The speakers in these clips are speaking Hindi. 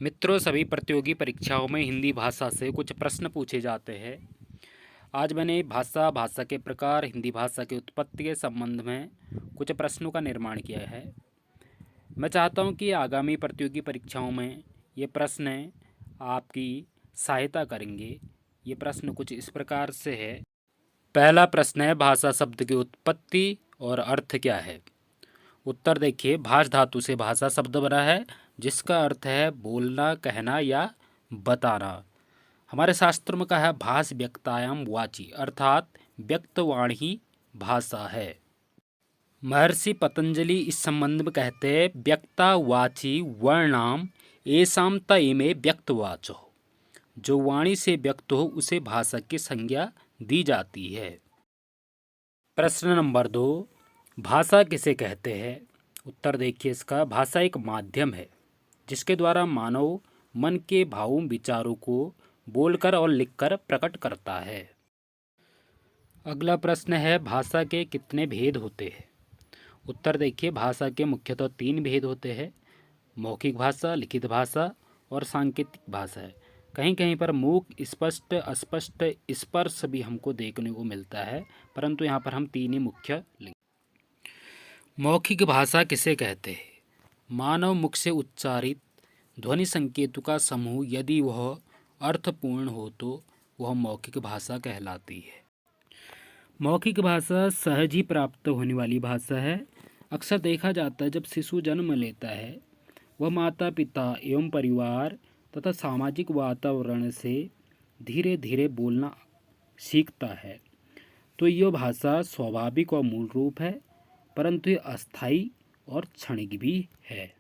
मित्रों, सभी प्रतियोगी परीक्षाओं में हिंदी भाषा से कुछ प्रश्न पूछे जाते हैं। आज मैंने भाषा के प्रकार, हिंदी भाषा की उत्पत्ति के संबंध में कुछ प्रश्नों का निर्माण किया है। मैं चाहता हूं कि आगामी प्रतियोगी परीक्षाओं में ये प्रश्न आपकी सहायता करेंगे। ये प्रश्न कुछ इस प्रकार से है। पहला प्रश्न है, भाषा शब्द की उत्पत्ति और अर्थ क्या है? उत्तर देखिए, भाष धातु से भाषा शब्द बना है, जिसका अर्थ है बोलना, कहना या बताना। हमारे शास्त्र में कहा है भाष व्यक्तायाम वाची, अर्थात व्यक्तवाणी ही भाषा है। महर्षि पतंजलि इस संबंध में कहते हैं व्यक्ता वाची वर्णाम एसाम तइमे व्यक्तवाचो, जो वाणी से व्यक्त हो उसे भाषा की संज्ञा दी जाती है। प्रश्न नंबर 2, भाषा किसे कहते हैं? उत्तर देखिए इसका, भाषा एक माध्यम है जिसके द्वारा मानव मन के भावों विचारों को बोलकर और लिखकर प्रकट करता है। अगला प्रश्न है, भाषा के कितने भेद होते हैं? उत्तर देखिए, भाषा के मुख्यतः 3 भेद होते हैं, मौखिक भाषा, लिखित भाषा और सांकेतिक भाषा है। कहीं कहीं पर मूक, स्पष्ट, अस्पष्ट, स्पर्श भी हमको देखने को मिलता है, परंतु यहाँ पर हम 3 ही मुख्य लेंगे। मौखिक भाषा किसे कहते हैं? मानव मुख से उच्चारित ध्वनि संकेतों का समूह यदि वह अर्थपूर्ण हो तो वह मौखिक भाषा कहलाती है। मौखिक भाषा सहज ही प्राप्त होने वाली भाषा है। अक्सर देखा जाता है जब शिशु जन्म लेता है वह माता पिता एवं परिवार तथा सामाजिक वातावरण से धीरे धीरे बोलना सीखता है, तो यह भाषा स्वाभाविक और मूल रूप है, परंतु यह अस्थायी और क्षणिक भी है।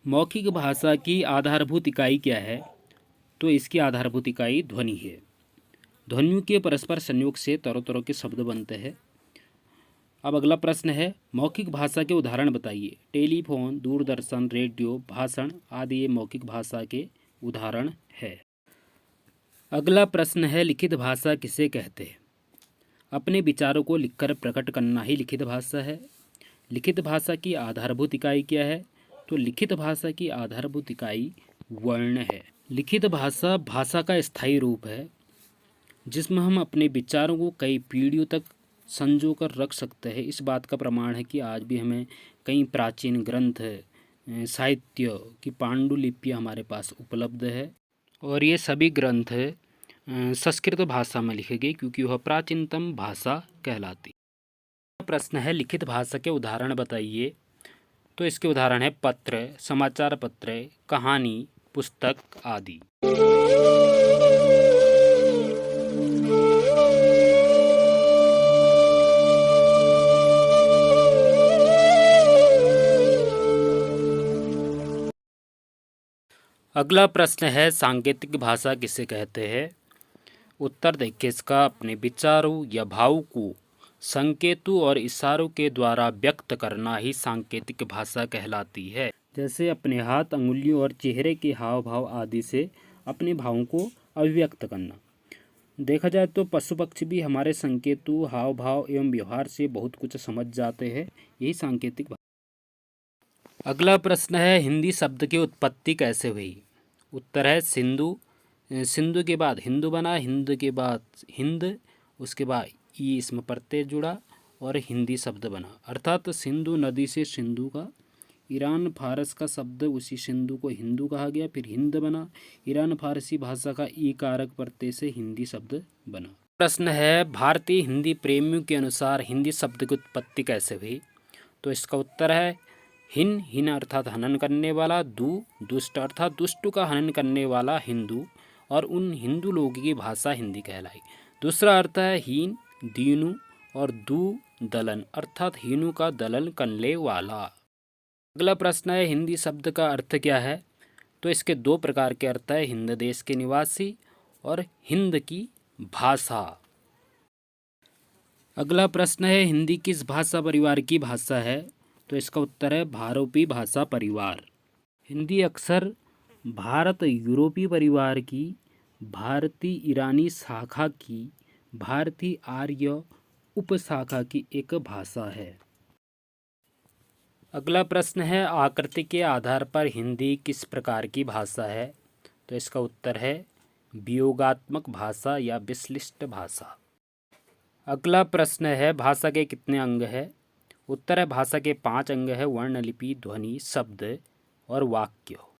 मौखिक भाषा की आधारभूत इकाई क्या है? तो इसकी आधारभूत इकाई ध्वनि है। ध्वनियों के परस्पर संयोग से तरह तरह के शब्द बनते हैं। अब अगला प्रश्न है, मौखिक भाषा के उदाहरण बताइए। टेलीफोन, दूरदर्शन, रेडियो, भाषण आदि ये मौखिक भाषा के उदाहरण है। अगला प्रश्न है, लिखित भाषा किसे कहते हैं? अपने विचारों को लिखकर प्रकट करना ही लिखित भाषा है। लिखित भाषा की आधारभूत इकाई क्या है? तो लिखित भाषा की आधारभूत इकाई वर्ण है। लिखित भाषा भाषा का स्थायी रूप है जिसमें हम अपने विचारों को कई पीढ़ियों तक संजो कर रख सकते हैं। इस बात का प्रमाण है कि आज भी हमें कई प्राचीन ग्रंथ, साहित्य की पांडुलिपियाँ हमारे पास उपलब्ध है और ये सभी ग्रंथ संस्कृत भाषा में लिखे गए क्योंकि वह प्राचीनतम भाषा कहलाती। प्रश्न है, लिखित भाषा के उदाहरण बताइए। तो इसके उदाहरण है पत्र, समाचार पत्र, कहानी, पुस्तक आदि। अगला प्रश्न है, सांकेतिक भाषा किसे कहते हैं? उत्तर देखिए इसका, अपने विचारों या भाव को संकेतों और इशारों के द्वारा व्यक्त करना ही सांकेतिक भाषा कहलाती है। जैसे अपने हाथ, अंगुलियों और चेहरे के हाव भाव आदि से अपने भावों को अभिव्यक्त करना। देखा जाए तो पशु पक्षी भी हमारे संकेतों, हाव भाव एवं व्यवहार से बहुत कुछ समझ जाते हैं। यही सांकेतिक भाषा। अगला प्रश्न है, हिंदी शब्द की उत्पत्ति कैसे हुई? उत्तर है सिंधु। सिंधु के बाद हिंदू बना, हिंद के बाद हिंद, उसके बाद ई इसमें प्रत्यय जुड़ा और हिंदी शब्द बना। अर्थात सिंधु नदी से सिंधु का, ईरान फारस का शब्द उसी सिंधु को हिंदू कहा गया, फिर हिंद बना। ईरान फारसी भाषा का ई कारक प्रत्यय से हिंदी शब्द बना। प्रश्न है, भारतीय हिंदी प्रेमियों के अनुसार हिंदी शब्द की उत्पत्ति कैसे हुई? तो इसका उत्तर है हिन, हिन अर्थात हनन करने वाला, दुष्ट अर्थात दुष्टों का हनन करने वाला हिंदू, और उन हिंदू लोगों की भाषा हिंदी कहलाई। दूसरा अर्थ है हीन, दीनू, और दलन अर्थात हीनू का दलन करने वाला। अगला प्रश्न है, हिंदी शब्द का अर्थ क्या है? तो इसके 2 प्रकार के अर्थ है, हिंद देश के निवासी और हिंद की भाषा। अगला प्रश्न है, हिंदी किस भाषा परिवार की भाषा है? तो इसका उत्तर है भारोपी भाषा परिवार। हिंदी अक्सर भारत यूरोपीय परिवार की भारतीय ईरानी शाखा की भारतीय आर्य उपशाखा की एक भाषा है। अगला प्रश्न है, आकृति के आधार पर हिंदी किस प्रकार की भाषा है? तो इसका उत्तर है वियोगात्मक भाषा या विश्लिष्ट भाषा। अगला प्रश्न है, भाषा के कितने अंग हैं? उत्तर है भाषा के 5 अंग है, वर्ण, लिपि, ध्वनि, शब्द और वाक्य।